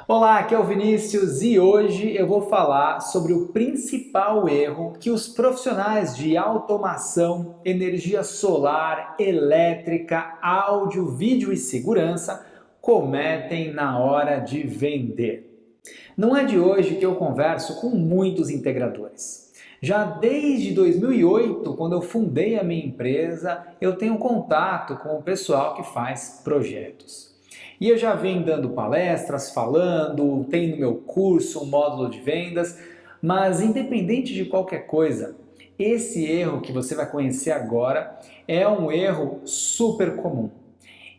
Olá, aqui é o Vinícius e hoje eu vou falar sobre o principal erro que os profissionais de automação, energia solar, elétrica, áudio, vídeo e segurança cometem na hora de vender. Não é de hoje que eu converso com muitos integradores. Já desde 2008, quando eu fundei a minha empresa, eu tenho contato com o pessoal que faz projetos. E eu já venho dando palestras, falando, tenho no meu curso um módulo de vendas, mas independente de qualquer coisa, esse erro que você vai conhecer agora é um erro super comum.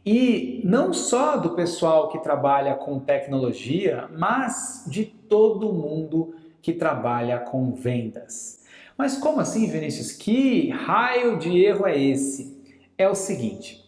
E não só do pessoal que trabalha com tecnologia, mas de todo mundo que trabalha com vendas. Mas como assim, Vinícius? Que raio de erro é esse? É o seguinte.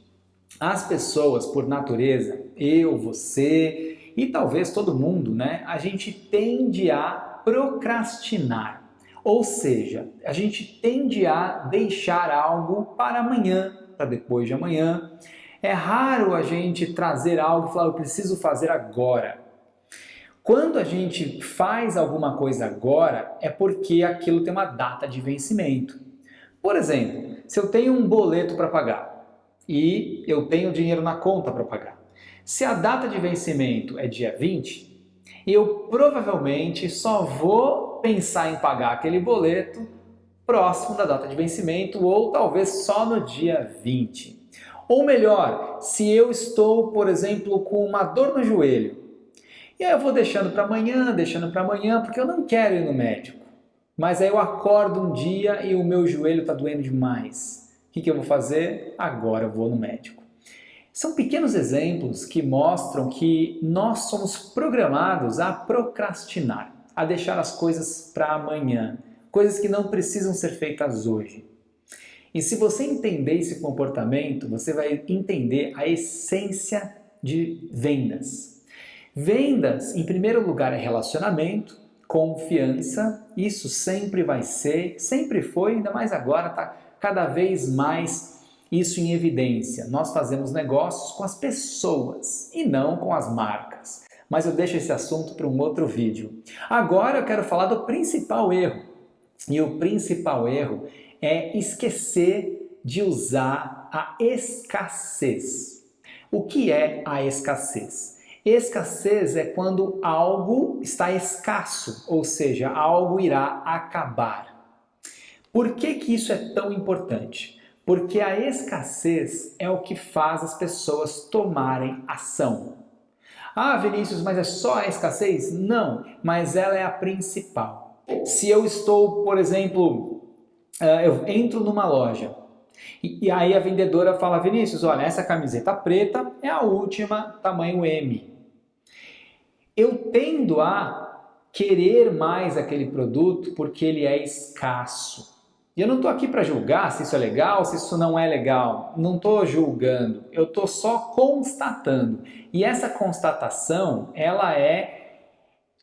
As pessoas, por natureza, eu, você e talvez todo mundo, né? A gente tende a procrastinar. Ou seja, a gente tende a deixar algo para amanhã, para depois de amanhã. É raro a gente trazer algo e falar, eu preciso fazer agora. Quando a gente faz alguma coisa agora, é porque aquilo tem uma data de vencimento. Por exemplo, se eu tenho um boleto para pagar, e eu tenho dinheiro na conta para pagar. Se a data de vencimento é dia 20, eu provavelmente só vou pensar em pagar aquele boleto próximo da data de vencimento ou talvez só no dia 20. Ou melhor, se eu estou, por exemplo, com uma dor no joelho, e aí eu vou deixando para amanhã, porque eu não quero ir no médico. Mas aí eu acordo um dia e o meu joelho está doendo demais. O que eu vou fazer? Agora eu vou no médico. São pequenos exemplos que mostram que nós somos programados a procrastinar, a deixar as coisas para amanhã, coisas que não precisam ser feitas hoje. E se você entender esse comportamento, você vai entender a essência de vendas. Vendas, em primeiro lugar, é relacionamento, confiança, isso sempre vai ser, sempre foi, ainda mais agora está cada vez mais isso em evidência. Nós fazemos negócios com as pessoas e não com as marcas. Mas eu deixo esse assunto para um outro vídeo. Agora eu quero falar do principal erro. E o principal erro é esquecer de usar a escassez. O que é a escassez? Escassez é quando algo está escasso, ou seja, algo irá acabar. Por que isso é tão importante? Porque a escassez é o que faz as pessoas tomarem ação. Ah, Vinícius, mas é só a escassez? Não, mas ela é a principal. Se eu estou, por exemplo, eu entro numa loja e aí a vendedora fala, Vinícius, olha, essa camiseta preta é a última, tamanho M. Eu tendo a querer mais aquele produto porque ele é escasso. E eu não estou aqui para julgar se isso é legal, se isso não é legal. Não estou julgando, eu estou só constatando. E essa constatação, ela é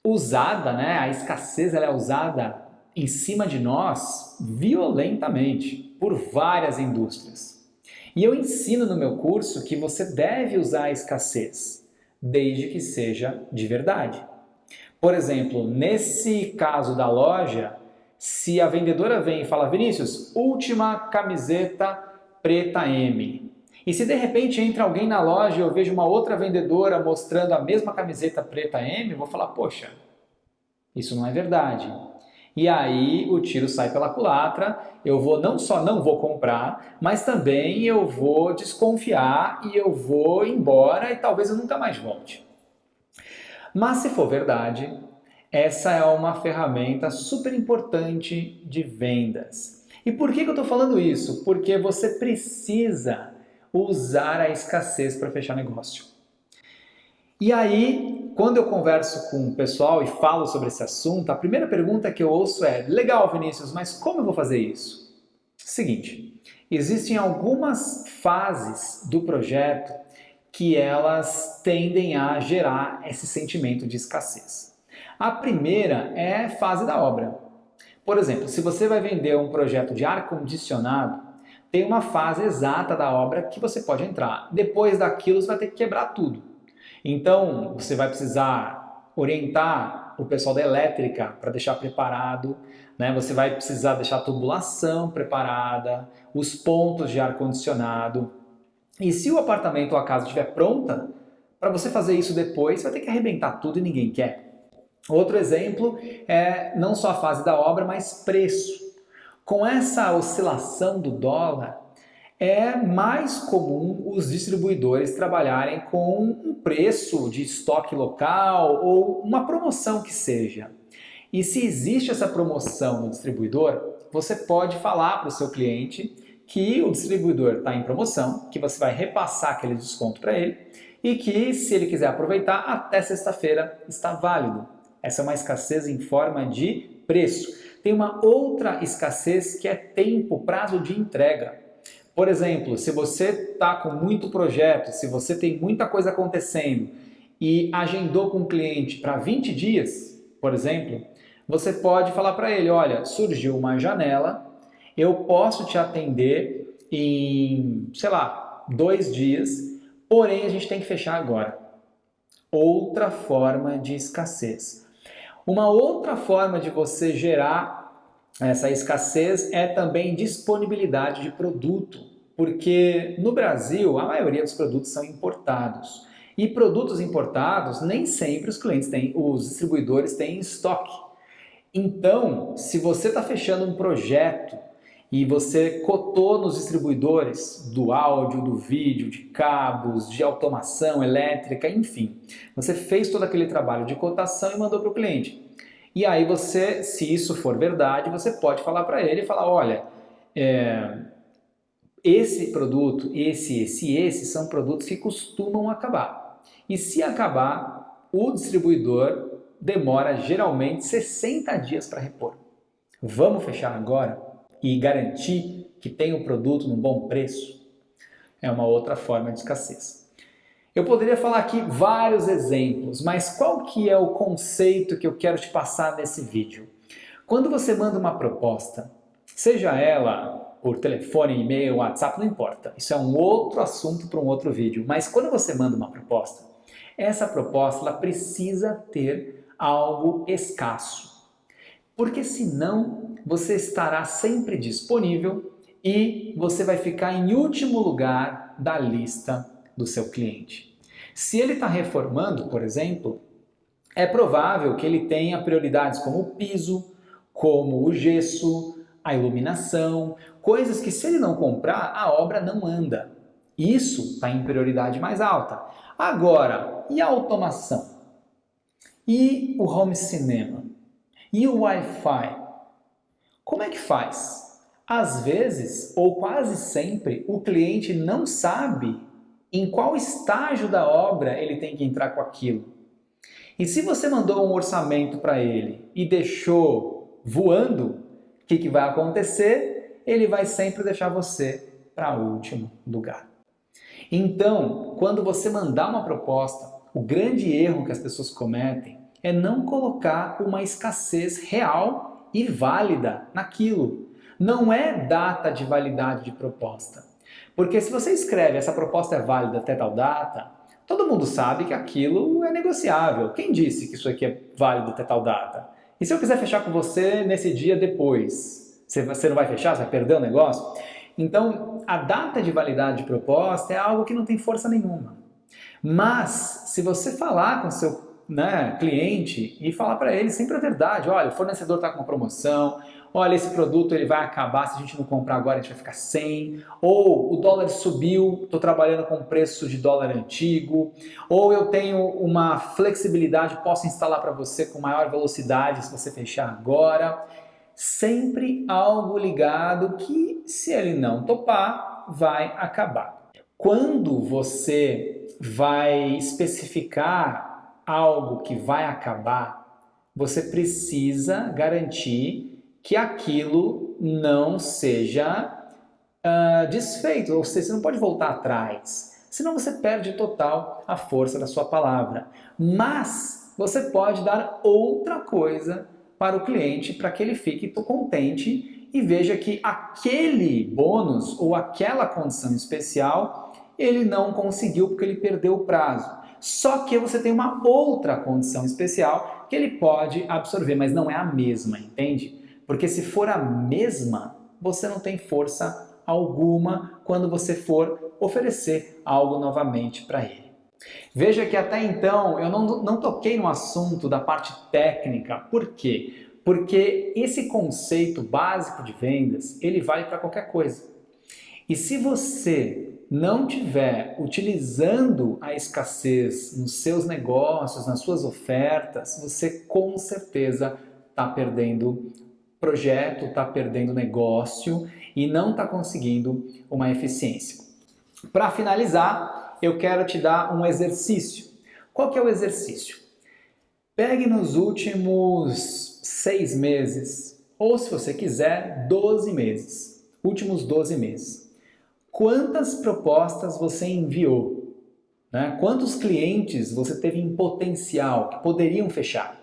usada, né? A escassez ela é usada em cima de nós violentamente por várias indústrias. E eu ensino no meu curso que você deve usar a escassez, desde que seja de verdade. Por exemplo, nesse caso da loja, se a vendedora vem e fala, Vinícius, última camiseta preta M. E se de repente entra alguém na loja e eu vejo uma outra vendedora mostrando a mesma camiseta preta M, eu vou falar, poxa, isso não é verdade. E aí o tiro sai pela culatra, eu vou não só não vou comprar, mas também eu vou desconfiar e eu vou embora e talvez eu nunca mais volte. Mas se for verdade, essa é uma ferramenta super importante de vendas. E por que eu estou falando isso? Porque você precisa usar a escassez para fechar negócio. E aí, quando eu converso com o pessoal e falo sobre esse assunto, a primeira pergunta que eu ouço é, legal, Vinícius, mas como eu vou fazer isso? Seguinte, existem algumas fases do projeto que elas tendem a gerar esse sentimento de escassez. A primeira é a fase da obra. Por exemplo, se você vai vender um projeto de ar-condicionado, tem uma fase exata da obra que você pode entrar. Depois daquilo, você vai ter que quebrar tudo. Então, você vai precisar orientar o pessoal da elétrica para deixar preparado, né? Você vai precisar deixar a tubulação preparada, os pontos de ar-condicionado. E se o apartamento ou a casa estiver pronta, para você fazer isso depois, você vai ter que arrebentar tudo e ninguém quer. Outro exemplo é não só a fase da obra, mas preço. Com essa oscilação do dólar, é mais comum os distribuidores trabalharem com um preço de estoque local ou uma promoção que seja. E se existe essa promoção no distribuidor, você pode falar para o seu cliente que o distribuidor está em promoção, que você vai repassar aquele desconto para ele e que, se ele quiser aproveitar, até sexta-feira está válido. Essa é uma escassez em forma de preço. Tem uma outra escassez que é tempo, prazo de entrega. Por exemplo, se você está com muito projeto, se você tem muita coisa acontecendo e agendou com o cliente para 20 dias, por exemplo, você pode falar para ele, olha, surgiu uma janela, eu posso te atender em, sei lá, 2 dias, porém a gente tem que fechar agora. Outra forma de escassez. Uma outra forma de você gerar essa escassez é também disponibilidade de produto, porque no Brasil a maioria dos produtos são importados. E produtos importados nem sempre os clientes têm, os distribuidores têm em estoque. Então, se você está fechando um projeto e você cotou nos distribuidores do áudio, do vídeo, de cabos, de automação elétrica, enfim, você fez todo aquele trabalho de cotação e mandou para o cliente. E aí você, se isso for verdade, você pode falar para ele e falar, olha, esse produto, esse são produtos que costumam acabar. E se acabar, o distribuidor demora geralmente 60 dias para repor. Vamos fechar agora e garantir que tem o produto num bom preço? É uma outra forma de escassez. Eu poderia falar aqui vários exemplos, mas qual que é o conceito que eu quero te passar nesse vídeo? Quando você manda uma proposta, seja ela por telefone, e-mail, WhatsApp, não importa. Isso é um outro assunto para um outro vídeo. Mas quando você manda uma proposta, essa proposta ela precisa ter algo escasso. Porque senão você estará sempre disponível e você vai ficar em último lugar da lista do seu cliente. Se ele está reformando, por exemplo, é provável que ele tenha prioridades como o piso, como o gesso, a iluminação, coisas que se ele não comprar, a obra não anda. Isso está em prioridade mais alta. Agora, e a automação? E o home cinema? E o Wi-Fi? Como é que faz? Às vezes, ou quase sempre, o cliente não sabe em qual estágio da obra ele tem que entrar com aquilo. E se você mandou um orçamento para ele e deixou voando, o que vai acontecer? Ele vai sempre deixar você para o último lugar. Então, quando você mandar uma proposta, o grande erro que as pessoas cometem é não colocar uma escassez real e válida naquilo. Não é data de validade de proposta. Porque se você escreve essa proposta é válida até tal data, todo mundo sabe que aquilo é negociável. Quem disse que isso aqui é válido até tal data? E se eu quiser fechar com você nesse dia depois? Você não vai fechar? Você vai perder o negócio? Então, a data de validade de proposta é algo que não tem força nenhuma. Mas, se você falar com o seu cliente e falar para ele sempre a verdade, olha, o fornecedor está com uma promoção, olha, esse produto ele vai acabar, se a gente não comprar agora a gente vai ficar sem, ou o dólar subiu, estou trabalhando com preço de dólar antigo, ou eu tenho uma flexibilidade, posso instalar para você com maior velocidade se você fechar agora. Sempre algo ligado que, se ele não topar, vai acabar. Quando você vai especificar algo que vai acabar, você precisa garantir que aquilo não seja desfeito, ou seja, você não pode voltar atrás, senão você perde total a força da sua palavra. Mas você pode dar outra coisa para o cliente, para que ele fique contente e veja que aquele bônus ou aquela condição especial ele não conseguiu porque ele perdeu o prazo. só que você tem uma outra condição especial que ele pode absorver, mas não é a mesma, entende? Porque se for a mesma, você não tem força alguma quando você for oferecer algo novamente para ele. Veja que até então eu não toquei no assunto da parte técnica. Por quê? Porque esse conceito básico de vendas, ele vale para qualquer coisa. E se você não estiver utilizando a escassez nos seus negócios, nas suas ofertas, você com certeza está perdendo projeto, está perdendo negócio e não está conseguindo uma eficiência. Para finalizar, eu quero te dar um exercício. Qual que é o exercício? Pegue nos últimos 6 meses, ou se você quiser, 12 meses. Últimos 12 meses. Quantas propostas você enviou? Né? Quantos clientes você teve em potencial que poderiam fechar?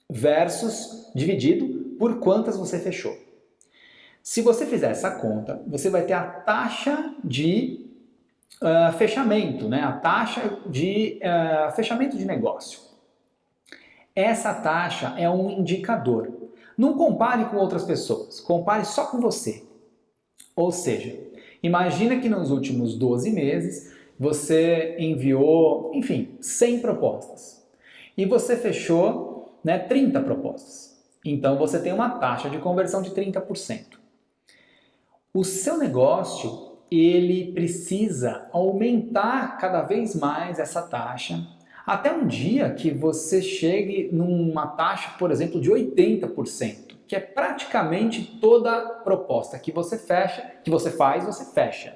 Versus dividido por quantas você fechou. Se você fizer essa conta, você vai ter a taxa de fechamento, né? A taxa de fechamento de negócio. Essa taxa é um indicador. Não compare com outras pessoas, compare só com você. Ou seja, imagina que nos últimos 12 meses você enviou, enfim, 100 propostas e você fechou 30 propostas. Então você tem uma taxa de conversão de 30%. O seu negócio, ele precisa aumentar cada vez mais essa taxa até um dia que você chegue numa taxa, por exemplo, de 80%, que é praticamente toda proposta que você fecha, que você faz, você fecha.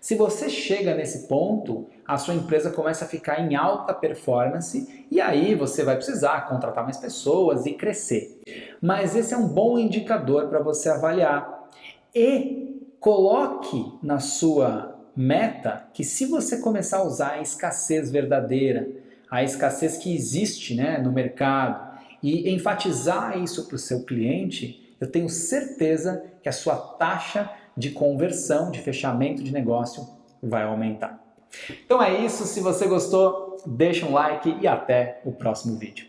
Se você chega nesse ponto, a sua empresa começa a ficar em alta performance e aí você vai precisar contratar mais pessoas e crescer. Mas esse é um bom indicador para você avaliar. E coloque na sua meta que se você começar a usar a escassez verdadeira, a escassez que existe no mercado e enfatizar isso para o seu cliente, eu tenho certeza que a sua taxa de conversão, de fechamento de negócio vai aumentar. Então é isso, se você gostou, deixa um like e até o próximo vídeo.